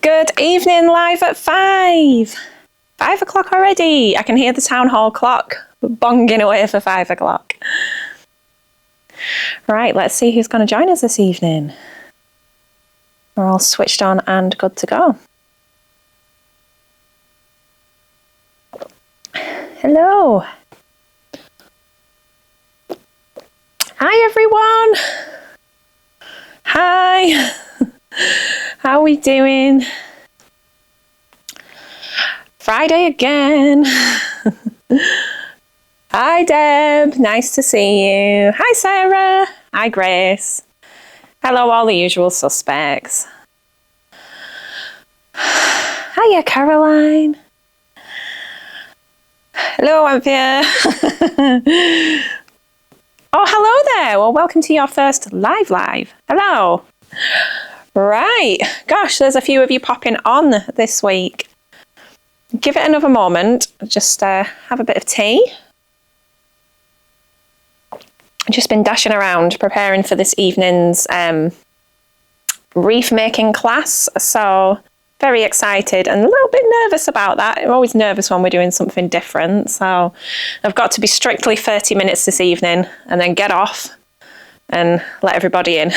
Good evening, live at 5. 5 o'clock already. I can hear the town hall clock bonging away for 5 o'clock. Right, let's see who's going to join us this evening. We're all switched on and good to go. Hello. Hi, everyone. Hi. How are we doing? Friday again. Hi, Deb. Nice to see you. Hi, Sarah. Hi, Grace. Hello, all the usual suspects. Hiya, Caroline. Hello, Anthea. Oh, hello there. Well, welcome to your first live. Hello. Right. Gosh, there's a few of you popping on this week. Give it another moment. Just have a bit of tea. Just been dashing around preparing for this evening's wreath making class. So very excited and a little bit nervous about that. I'm always nervous when we're doing something different. So I've got to be strictly 30 minutes this evening and then get off and let everybody in.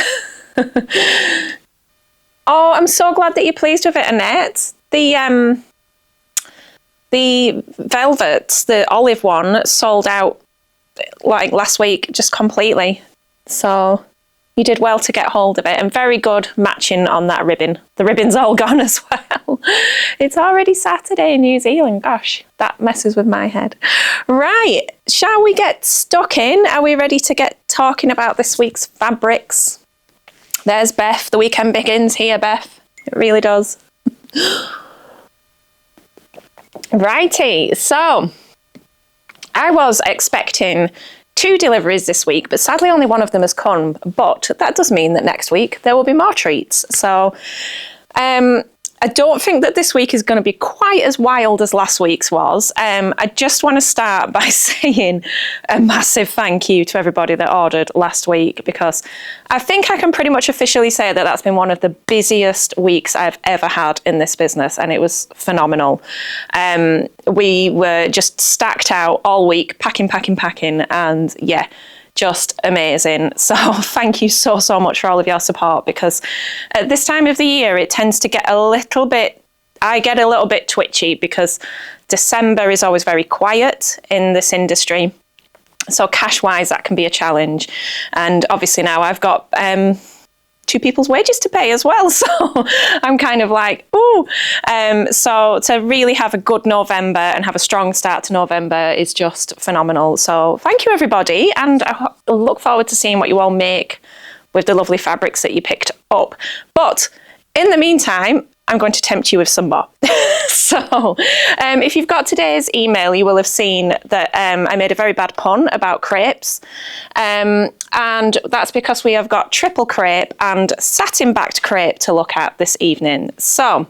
Oh, I'm so glad that you're pleased with it, Annette. The velvets, the olive one, sold out like last week just completely. So you did well to get hold of it, and very good matching on that ribbon. The ribbon's all gone as well. It's already Saturday in New Zealand. Gosh, that messes with my head. Right, shall we get stuck in? Are we ready to get talking about this week's fabrics? There's Beth. The weekend begins here, Beth. It really does. Righty, so I was expecting 2 deliveries this week, but sadly only one of them has come. But that does mean that next week there will be more treats. So I don't think that this week is going to be quite as wild as last week's was. I just want to start by saying a massive thank you to everybody that ordered last week, because I think I can pretty much officially say that that's been one of the busiest weeks I've ever had in this business, and it was phenomenal. We were just stacked out all week, packing, and yeah, just amazing. So thank you so much for all of your support, because at this time of the year it tends to get a little bit, I get a little bit twitchy because December is always very quiet in this industry. So cash wise that can be a challenge, and obviously now I've got 2 people's wages to pay as well, so I'm kind of like, ooh. So to really have a good November and have a strong start to November is just phenomenal. So thank you, everybody, and I look forward to seeing what you all make with the lovely fabrics that you picked up. But in the meantime, I'm going to tempt you with some more. So if you've got today's email, you will have seen that I made a very bad pun about crepes. And that's because we have got triple crepe and satin backed crepe to look at this evening. So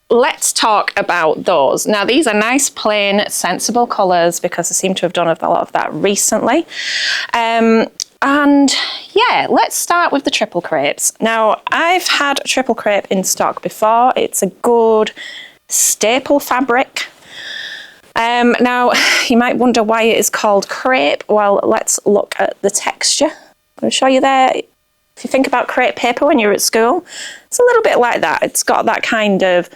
let's talk about those. Now, these are nice, plain, sensible colours, because I seem to have done a lot of that recently. And yeah, let's start with the triple crepes. Now, I've had triple crepe in stock before. It's a good staple fabric. Now, you might wonder why it is called crepe. Well, let's look at the texture. I'm going to show you there. If you think about crepe paper when you're at school, it's a little bit like that. It's got that kind of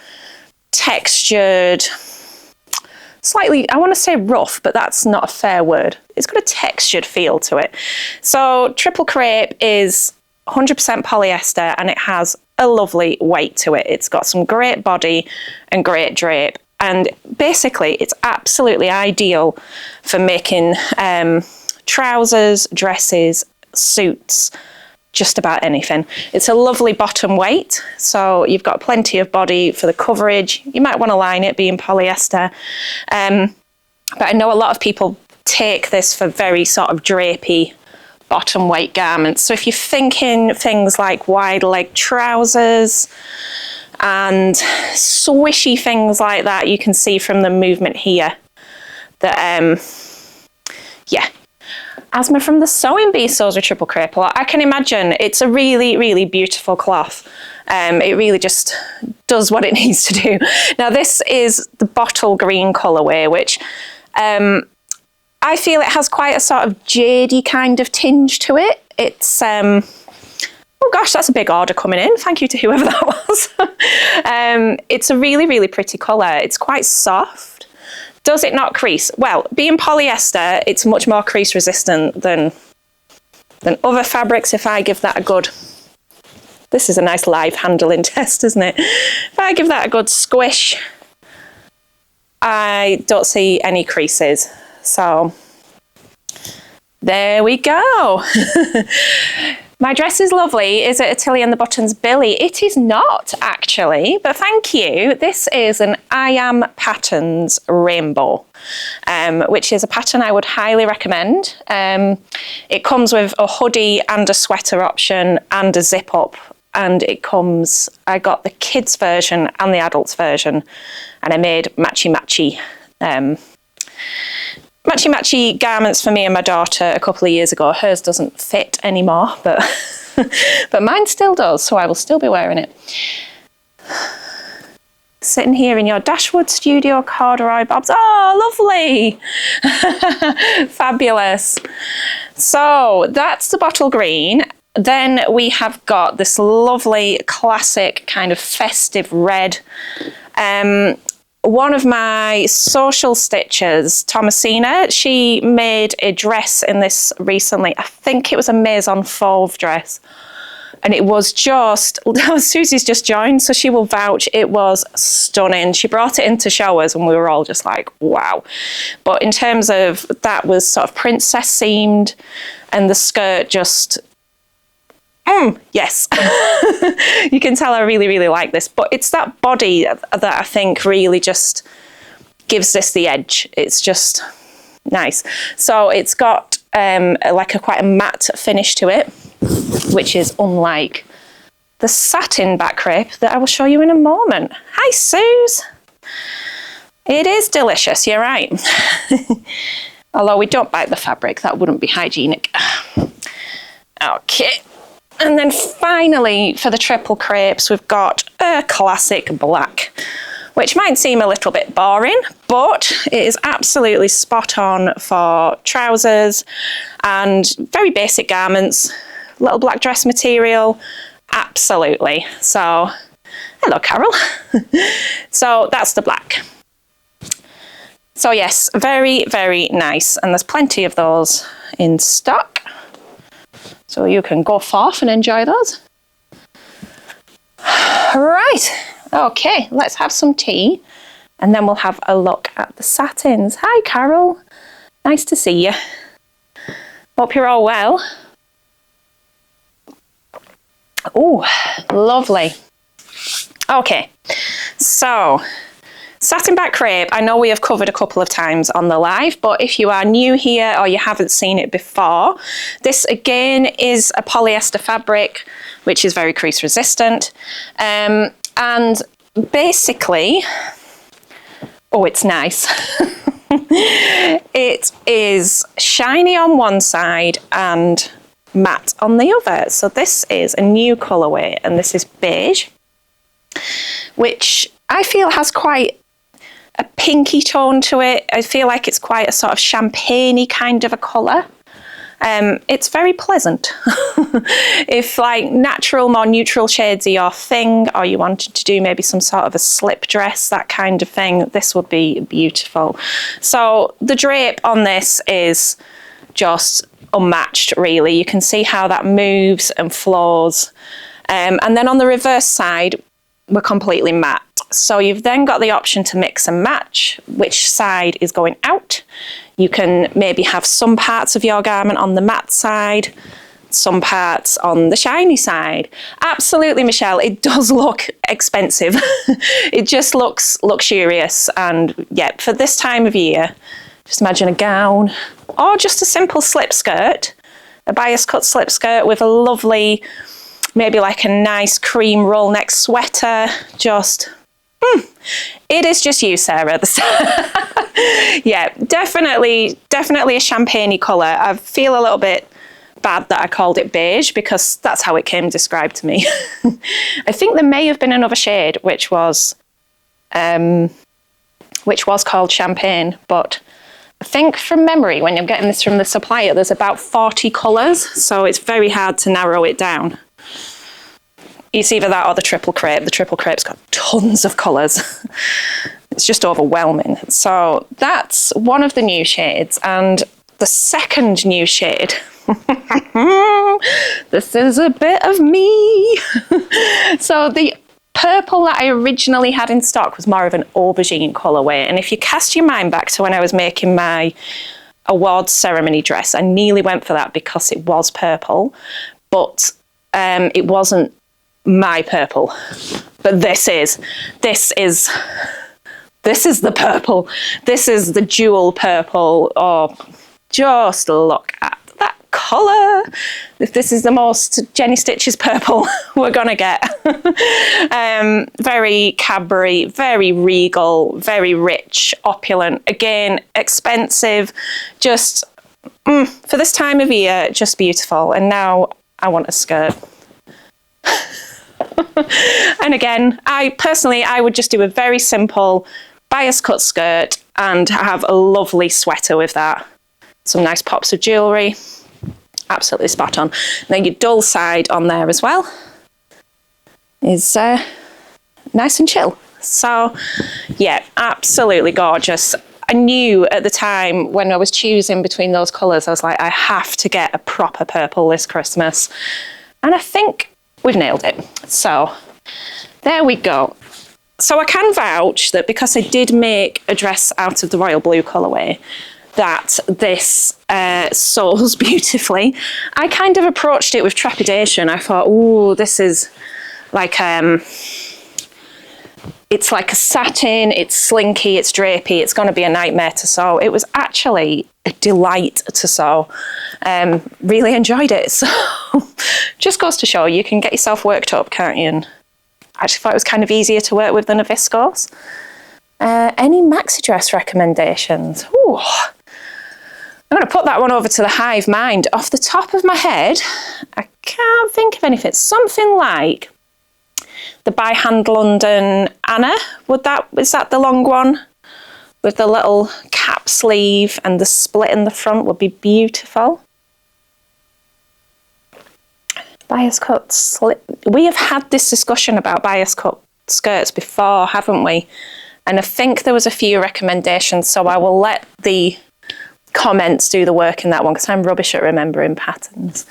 textured, slightly, I want to say rough, but that's not a fair word. It's got a textured feel to it. So triple crepe is 100% polyester, and it has a lovely weight to it. It's got some great body and great drape. And basically, it's absolutely ideal for making trousers, dresses, suits, just about anything. It's a lovely bottom weight, so you've got plenty of body for the coverage. You might want to line it, being polyester. But I know a lot of people take this for very sort of drapey bottom weight garments. So if you're thinking things like wide leg trousers and swishy things like that, you can see from the movement here that yeah, Asthma from the Sewing Bee sews with triple crepe a lot. I can imagine it's a really, really beautiful cloth. It really just does what it needs to do. Now this is the bottle green colourway, which I feel it has quite a sort of jadey kind of tinge to it. It's, oh gosh, that's a big order coming in. Thank you to whoever that was. It's a really, really pretty colour. It's quite soft. Does it not crease? Well, being polyester, it's much more crease resistant than other fabrics, if I give that a good... This is a nice live handling test, isn't it? If I give that a good squish, I don't see any creases. So there we go. My dress is lovely. Is it a Tilly and the Buttons Billy? It is not, actually, but thank you. This is an I Am Patterns Rainbow, which is a pattern I would highly recommend. It comes with a hoodie and a sweater option and a zip up. And it comes, I got the kids version and the adults version, and I made matchy garments for me and my daughter a couple of years ago. Hers doesn't fit anymore, but but mine still does, so I will still be wearing it. Sitting here in your Dashwood Studio corduroy bobs. Oh, lovely. Fabulous. So that's the bottle green. Then we have got this lovely classic kind of festive red. One of my social stitchers, Thomasina, she made a dress in this recently. I think it was a Maison Fauve dress. And it was just, Susie's just joined, so she will vouch, it was stunning. She brought it into showers and we were all just like, wow. But in terms of, that was sort of princess seamed, and the skirt just... yes. You can tell I really, really like this. But it's that body that I think really just gives this the edge. It's just nice. So it's got like quite a matte finish to it, which is unlike the satin back crepe that I will show you in a moment. Hi, Suze. It is delicious, you're right. Although we don't bite the fabric, that wouldn't be hygienic. Okay. And then finally, for the triple crepes, we've got a classic black, which might seem a little bit boring, but it is absolutely spot on for trousers and very basic garments. Little black dress material, absolutely. So, hello, Carol. So that's the black. So yes, very, very nice. And there's plenty of those in stock. So you can go forth and enjoy those. Right, okay, let's have some tea and then we'll have a look at the satins. Hi, Carol. Nice to see you. Hope you're all well. Oh, lovely. Okay, so satin back crepe, I know we have covered a couple of times on the live, but if you are new here or you haven't seen it before, this again is a polyester fabric, which is very crease resistant. And basically, oh, it's nice. It is shiny on one side and matte on the other. So this is a new colourway, and this is beige, which I feel has quite a pinky tone to it. I feel like it's quite a sort of champagne-y kind of a colour. It's very pleasant. If like natural, more neutral shades are your thing, or you wanted to do maybe some sort of a slip dress, that kind of thing, this would be beautiful. So the drape on this is just unmatched, really. You can see how that moves and flows. And then on the reverse side, we're completely matte. So you've then got the option to mix and match which side is going out. You can maybe have some parts of your garment on the matte side, some parts on the shiny side. Absolutely, Michelle, it does look expensive. It just looks luxurious. And yeah, for this time of year, just imagine a gown or just a simple slip skirt, a bias cut slip skirt with a lovely, maybe like a nice cream roll neck sweater. Just, it is just you, Sarah. Yeah, definitely a champagne-y colour. I feel a little bit bad that I called it beige because that's how it came described to me. I think there may have been another shade which was called champagne, but I think from memory, when you're getting this from the supplier, there's about 40 colours, so it's very hard to narrow it down. It's either that or the triple crepe. The triple crepe's got tons of colours. It's just overwhelming. So that's one of the new shades, and the second new shade, this is a bit of me. So the purple that I originally had in stock was more of an aubergine colourway, and if you cast your mind back to when I was making my awards ceremony dress, I nearly went for that because it was purple, but it wasn't my purple. But this is the purple. This is the jewel purple. Oh, just look at that colour. If this is the most Jenny Stitches purple we're gonna get. Very Cadbury, very regal, very rich, opulent. Again, expensive. Just for this time of year, just beautiful. And now I want a skirt. And again, I would just do a very simple bias cut skirt and have a lovely sweater with that. Some nice pops of jewellery. Absolutely spot on. And then your dull side on there as well is nice and chill. So yeah, absolutely gorgeous. I knew at the time when I was choosing between those colours, I was like, I have to get a proper purple this Christmas. And I think we've nailed it. So there we go. So I can vouch that because I did make a dress out of the royal blue colourway, that this sews beautifully. I kind of approached it with trepidation. I thought, oh, this is like it's like a satin, it's slinky, it's drapey, it's going to be a nightmare to sew. It was actually a delight to sew. Really enjoyed it. So just goes to show you can get yourself worked up, can't you? And I actually thought it was kind of easier to work with than a viscose. Any maxi dress recommendations? Ooh, I'm going to put that one over to the hive mind. Off the top of my head, I can't think of anything. Something like the By Hand London Anna. Is that the long one? With the little cap sleeve and the split in the front would be beautiful. Bias cut slip. We have had this discussion about bias cut skirts before, haven't we? And I think there was a few recommendations, so I will let the comments do the work in that one because I'm rubbish at remembering patterns.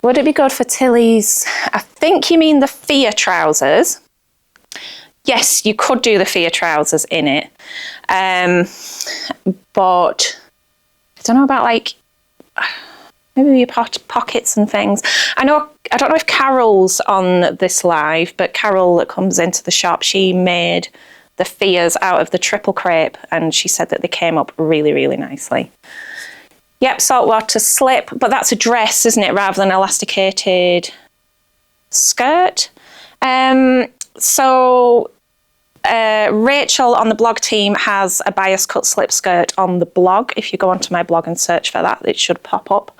Would it be good for Tilly's? I think you mean the Fear trousers. Yes, you could do the Fear trousers in it. But I don't know about like maybe your pockets and things. I don't know if Carol's on this live, but Carol that comes into the shop, she made the Fears out of the triple crepe and she said that they came up really, really nicely. Yep, saltwater slip, but that's a dress, isn't it, rather than elasticated skirt. Rachel on the blog team has a bias cut slip skirt on the blog. If you go onto my blog and search for that, it should pop up.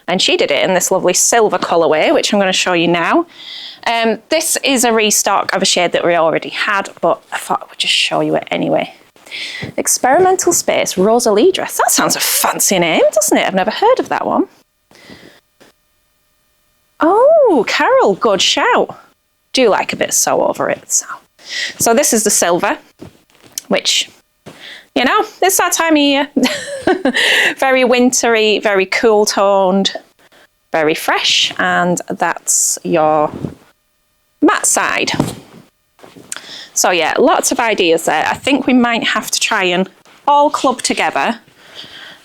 And she did it in this lovely silver colourway, which I'm going to show you now. This is a restock of a shade that we already had, but I thought I would just show you it anyway. Experimental Space Rosalie dress. That sounds a fancy name, doesn't it? I've never heard of that one. Oh, Carol, good shout. Do like a bit of sew over it. So this is the silver, which, you know, it's that time of year. Very wintry, very cool toned, very fresh, and that's your matte side. So yeah, lots of ideas there. I think we might have to try and all club together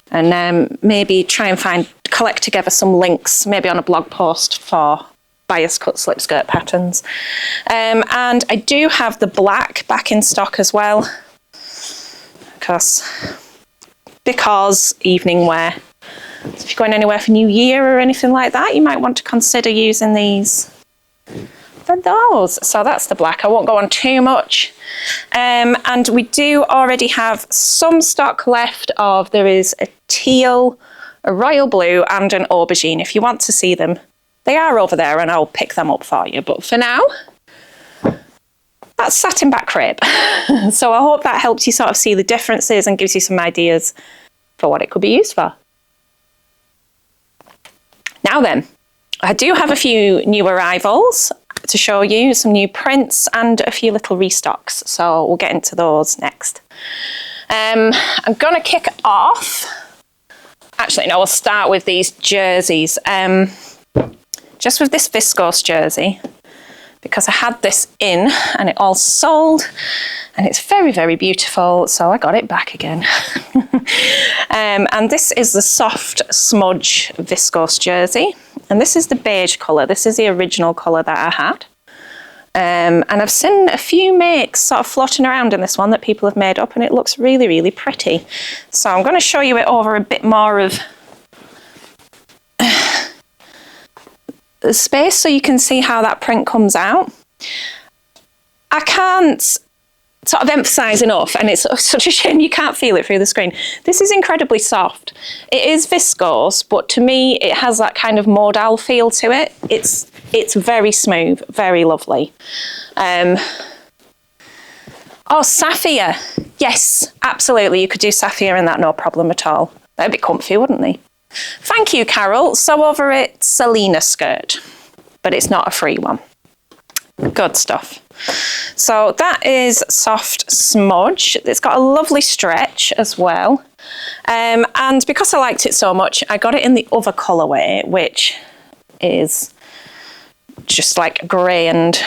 and maybe try and collect together some links, maybe on a blog post for bias cut slip skirt patterns. And I do have the black back in stock as well, because evening wear. So if you're going anywhere for New Year or anything like that, you might want to consider using these for those. So that's the black. I won't go on too much. And we do already have some stock left of, there is a teal a royal blue and an aubergine. If you want to see them, they are over there and I'll pick them up for you. But for now, that's satin back crepe. So I hope that helps you sort of see the differences and gives you some ideas for what it could be used for. Now then, I do have a few new arrivals to show you, some new prints and a few little restocks. So we'll get into those next. I'm going to kick off. Actually, no, we'll start with these jerseys. Just with this viscose jersey, because I had this in and it all sold and it's very, very beautiful. So I got it back again. And this is the soft smudge viscose jersey. And this is the beige colour. This is the original colour that I had. And I've seen a few makes sort of floating around in this one that people have made up and it looks really, really pretty. So I'm going to show you it over a bit more of the space so you can see how that print comes out. I can't sort of emphasize enough, and it's such a shame you can't feel it through the screen. This is incredibly soft. It is viscose, but to me it has that kind of modal feel to it. It's very smooth, very lovely. Oh, sapphire. Yes, absolutely. You could do sapphire in that, no problem at all. That'd be comfy, wouldn't they? Thank you, Carol. So over it, Selena skirt, but it's not a free one. Good stuff. So that is soft smudge. It's got a lovely stretch as well. And because I liked it so much, I got it in the other colourway, which is just like grey and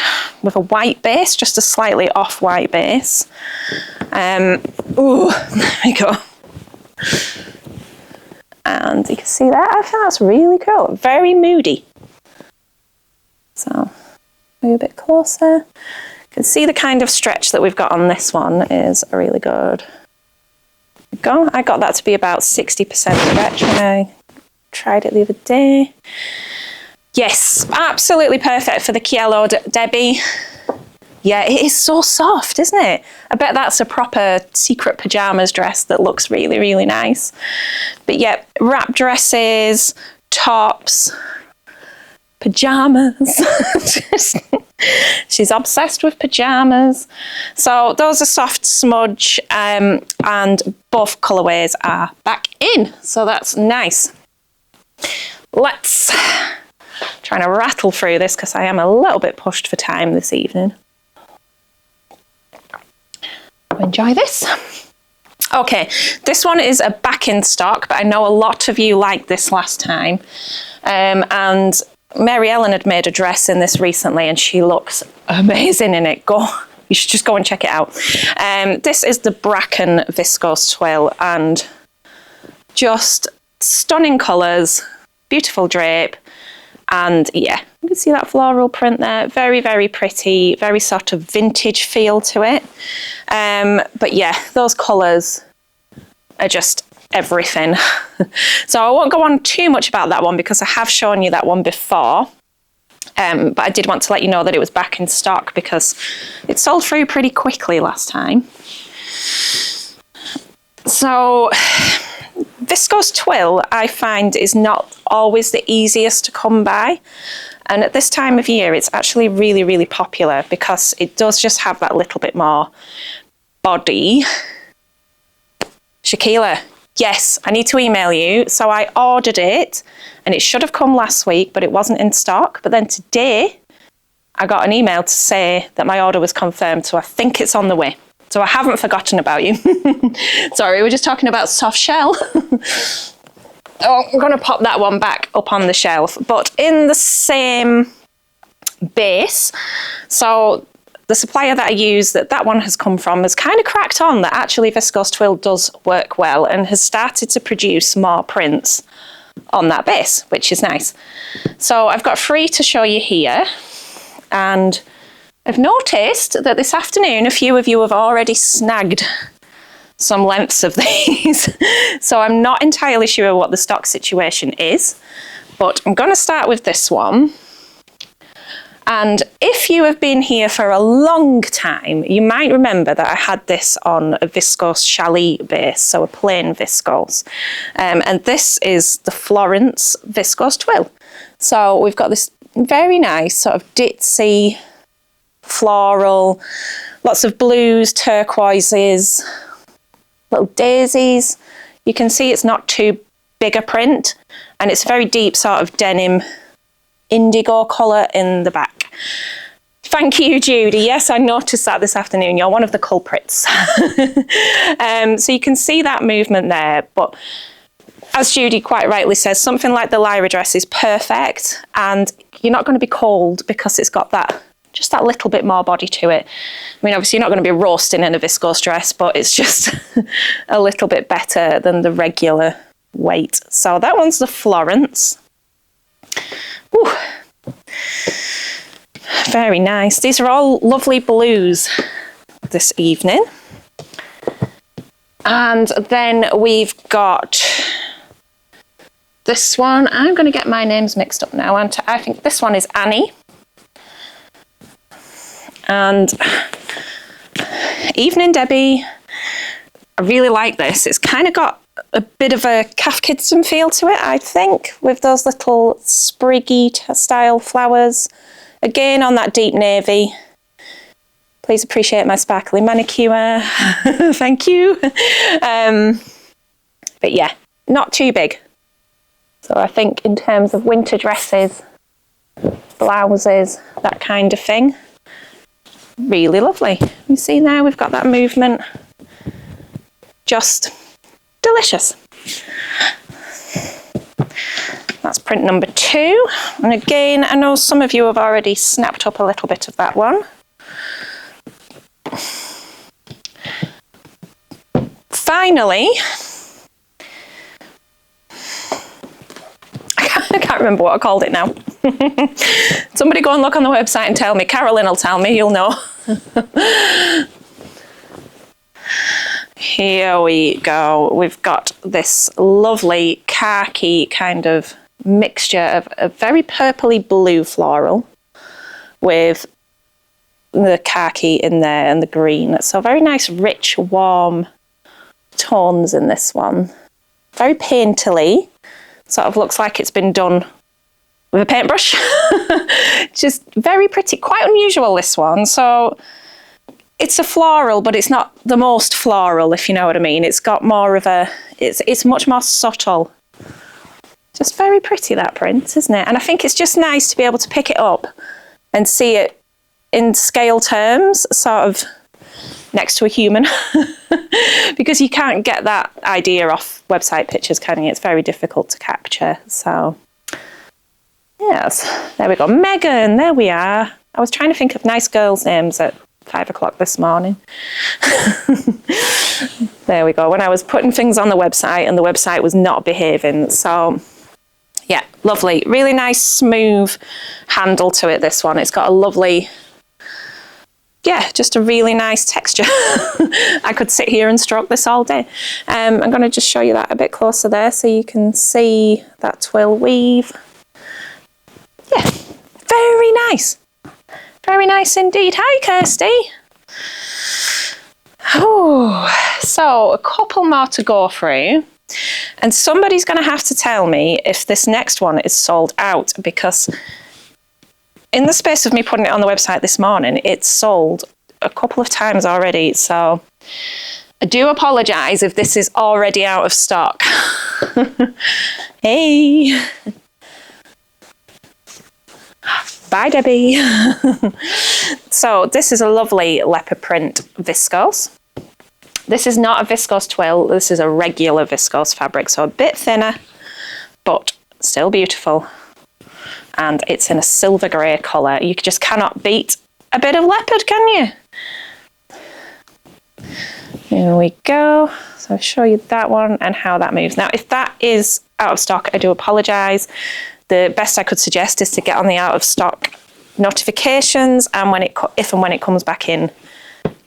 with a white base, just a slightly off-white base. Ooh, there we go. And you can see that. I think that's really cool. Very moody. So, a bit closer. You can see the kind of stretch that we've got on this one is really good. There we go. I got that to be about 60% stretch when I tried it the other day. Yes, absolutely perfect for the Kielo Debbie. Yeah, it is so soft, isn't it? I bet that's a proper secret pyjamas dress that looks really, really nice. But yeah, wrap dresses, tops, pyjamas. She's obsessed with pyjamas. So those are soft smudge, and both colourways are back in. So that's nice. Let's try to rattle through this because I am a little bit pushed for time this evening. Enjoy this. Okay, this one is a back in stock, but I know a lot of you liked this last time. And Mary Ellen had made a dress in this recently and she looks amazing in it. You should just go and check it out. This is the Bracken Viscose Twill and just stunning colours, beautiful drape. And yeah, you can see that floral print there. Very, very pretty, very sort of vintage feel to it. But yeah, those colours are just everything. So I won't go on too much about that one because I have shown you that one before. But I did want to let you know that it was back in stock because it sold through pretty quickly last time. So Viscose Twill, I find, is not always the easiest to come by. And at this time of year, it's actually really, really popular because it does just have that little bit more body. Shaquila, yes, I need to email you. So I ordered it and it should have come last week, but it wasn't in stock. But then today I got an email to say that my order was confirmed. So I think it's on the way. So I haven't forgotten about you. Sorry, we're just talking about soft shell. Oh, I'm going to pop that one back up on the shelf. But in the same base, so the supplier that I use that one has come from has kind of cracked on that actually Viscose Twill does work well and has started to produce more prints on that base, which is nice. So I've got 3 to show you here. And I've noticed that this afternoon a few of you have already snagged some lengths of these. So I'm not entirely sure what the stock situation is, but I'm going to start with this one. And if you have been here for a long time, you might remember that I had this on a Viscose Chalet base, so a plain viscose. And this is the Florence Viscose Twill. So we've got this very nice sort of ditzy, floral, lots of blues, turquoises, little daisies. You can see it's not too big a print, and it's very deep sort of denim indigo colour in the back. Thank you, Judy. Yes, I noticed that this afternoon. You're one of the culprits. So you can see that movement there, but as Judy quite rightly says, something like the Lyra dress is perfect, and you're not going to be cold because it's got that, just that little bit more body to it. I mean, obviously you're not going to be roasting in a viscose dress, but it's just a little bit better than the regular weight. So that one's the Florence. Ooh. Very nice. These are all lovely blues this evening. And then we've got this one. I'm going to get my names mixed up now. And I think this one is Annie. And Evening Debbie. I really like this. It's kind of got a bit of a Calf Kidston feel to it, I think, with those little spriggy style flowers. Again, on that deep navy. Please appreciate my sparkly manicure. Thank you. But yeah, not too big. So I think in terms of winter dresses, blouses, that kind of thing, really lovely. You see there, we've got that movement. Just delicious. That's print number 2. And again, I know some of you have already snapped up a little bit of that one. Finally, I can't remember what I called it now. Somebody go and look on the website and tell me. Carolyn will tell me, you'll know. Here we go. We've got this lovely khaki kind of mixture of a very purpley blue floral with the khaki in there and the green. So very nice, rich, warm tones in this one. Very painterly. Sort of looks like it's been done with a paintbrush. Just very pretty. Quite unusual, this one. So it's a floral, but it's not the most floral, if you know what I mean. It's got more of a, it's much more subtle. Just very pretty, that print, isn't it? And I think it's just nice to be able to pick it up and see it in scale terms, sort of next to a human. Because you can't get that idea off website pictures, can you? It's very difficult to capture. So, yes, there we go. Megan, there we are. I was trying to think of nice girls' names at 5 o'clock this morning. There we go. When I was putting things on the website and the website was not behaving. So yeah, lovely. Really nice, smooth handle to it, this one. It's got a lovely, yeah, just a really nice texture. I could sit here and stroke this all day. I'm going to just show you that a bit closer there so you can see that twill weave. Yeah, very nice. Very nice indeed. Hi, Kirsty. Oh, so a couple more to go through. And somebody's going to have to tell me if this next one is sold out, because in the space of me putting it on the website this morning, it's sold a couple of times already. So I do apologise if this is already out of stock. Hey. Bye, Debbie. So this is a lovely leopard print viscose. This is not a viscose twill. This is a regular viscose fabric, so a bit thinner, but still beautiful. And it's in a silver grey colour. You just cannot beat a bit of leopard, can you? Here we go. So I'll show you that one and how that moves. Now, if that is out of stock, I do apologise. The best I could suggest is to get on the out of stock notifications, and if and when it comes back in,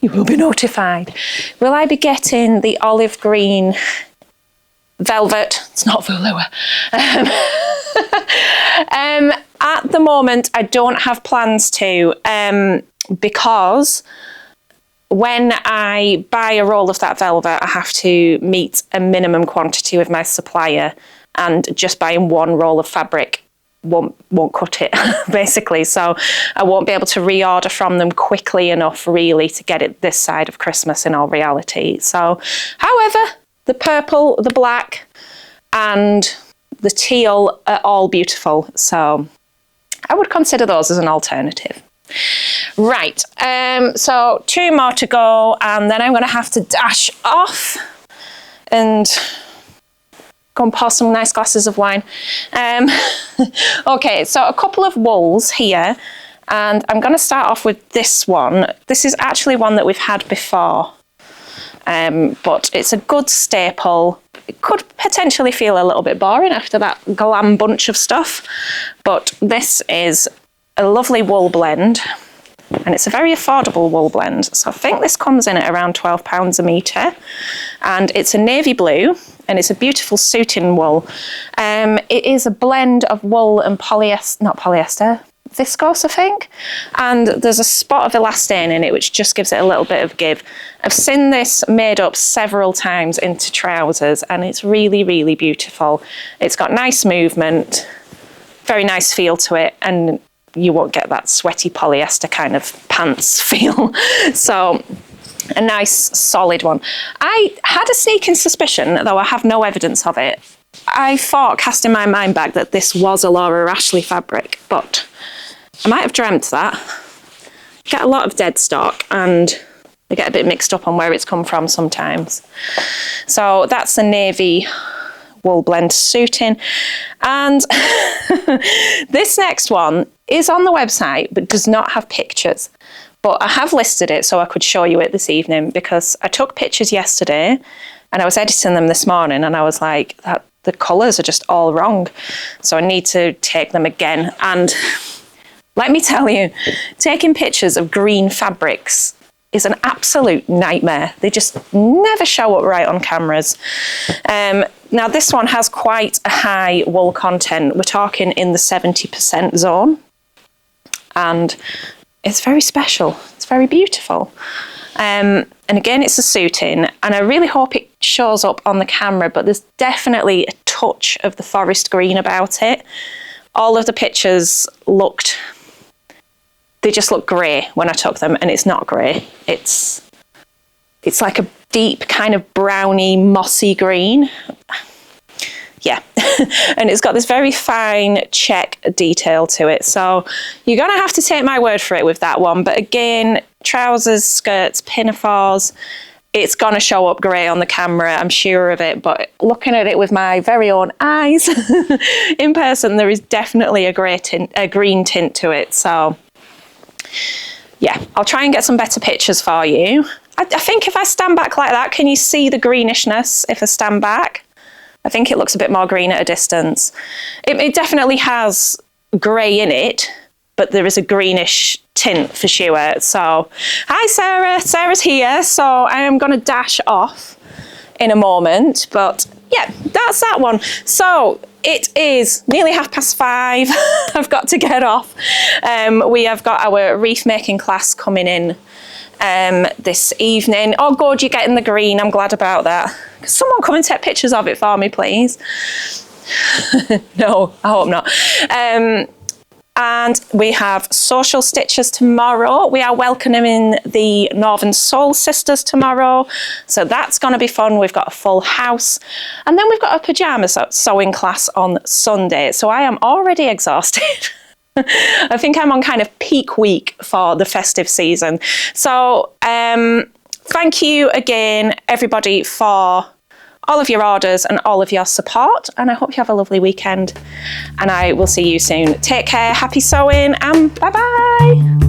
you will be notified. Will I be getting the olive green velvet? It's not velour. At the moment, I don't have plans to, because when I buy a roll of that velvet, I have to meet a minimum quantity with my supplier, and just buying one roll of fabric won't cut it, basically. So I won't be able to reorder from them quickly enough, really, to get it this side of Christmas in all reality. So, however, the purple, the black, and the teal are all beautiful. So I would consider those as an alternative. Right, so 2 more to go, and then I'm going to have to dash off and go and pour some nice glasses of wine. Okay, so a couple of wools here, and I'm going to start off with this one. This is actually one that we've had before, but it's a good staple. It could potentially feel a little bit boring after that glam bunch of stuff, but this is a lovely wool blend, and it's a very affordable wool blend. So I think this comes in at around £12 a metre, and it's a navy blue, and it's a beautiful Satin wool. It is a blend of wool and viscose, I think, and there's a spot of elastane in it which just gives it a little bit of give. I've seen this made up several times into trousers, and it's really, really beautiful. It's got nice movement, very nice feel to it, and you won't get that sweaty polyester kind of pants feel. So a nice solid one. I had a sneaking suspicion, though I have no evidence of it. I thought, casting my mind back, that this was a Laura Ashley fabric, but I might have dreamt that. I get a lot of dead stock, and I get a bit mixed up on where it's come from sometimes. So that's the navy wool blend Satin. And this next one is on the website but does not have pictures, but I have listed it so I could show you it this evening, because I took pictures yesterday and I was editing them this morning, and I was like, the colours are just all wrong, so I need to take them again. And let me tell you, taking pictures of green fabrics is an absolute nightmare. They just never show up right on cameras. Now this one has quite a high wool content. We're talking in the 70% zone. And it's very special. It's very beautiful. And again, it's a Satin, and I really hope it shows up on the camera, but there's definitely a touch of the forest green about it. All of the pictures they just look grey when I took them, and it's not grey. It's like a deep kind of browny, mossy green. Yeah, and it's got this very fine check detail to it. So you're going to have to take my word for it with that one. But again, trousers, skirts, pinafores, it's going to show up grey on the camera, I'm sure of it. But looking at it with my very own eyes in person, there is definitely a green tint to it. So yeah, I'll try and get some better pictures for you. I think if I stand back like that, can you see the greenishness if I stand back? I think it looks a bit more green at a distance. It definitely has grey in it, but there is a greenish tint for sure. So, hi Sarah, Sarah's here. So I am going to dash off in a moment, but yeah, that's that one. So it is nearly 5:30. I've got to get off. We have got our wreath making class coming in this evening. Oh good, you're getting the green. I'm glad about that. Can someone come and take pictures of it for me, please? No, I hope not. And we have social stitches tomorrow. We are welcoming the Northern Soul Sisters tomorrow, so that's going to be fun. We've got a full house, and then we've got a pyjama sewing class on Sunday. So I am already exhausted. I think I'm on kind of peak week for the festive season. So thank you again, everybody, for all of your orders and all of your support. And I hope you have a lovely weekend. And I will see you soon. Take care, happy sewing, and bye-bye.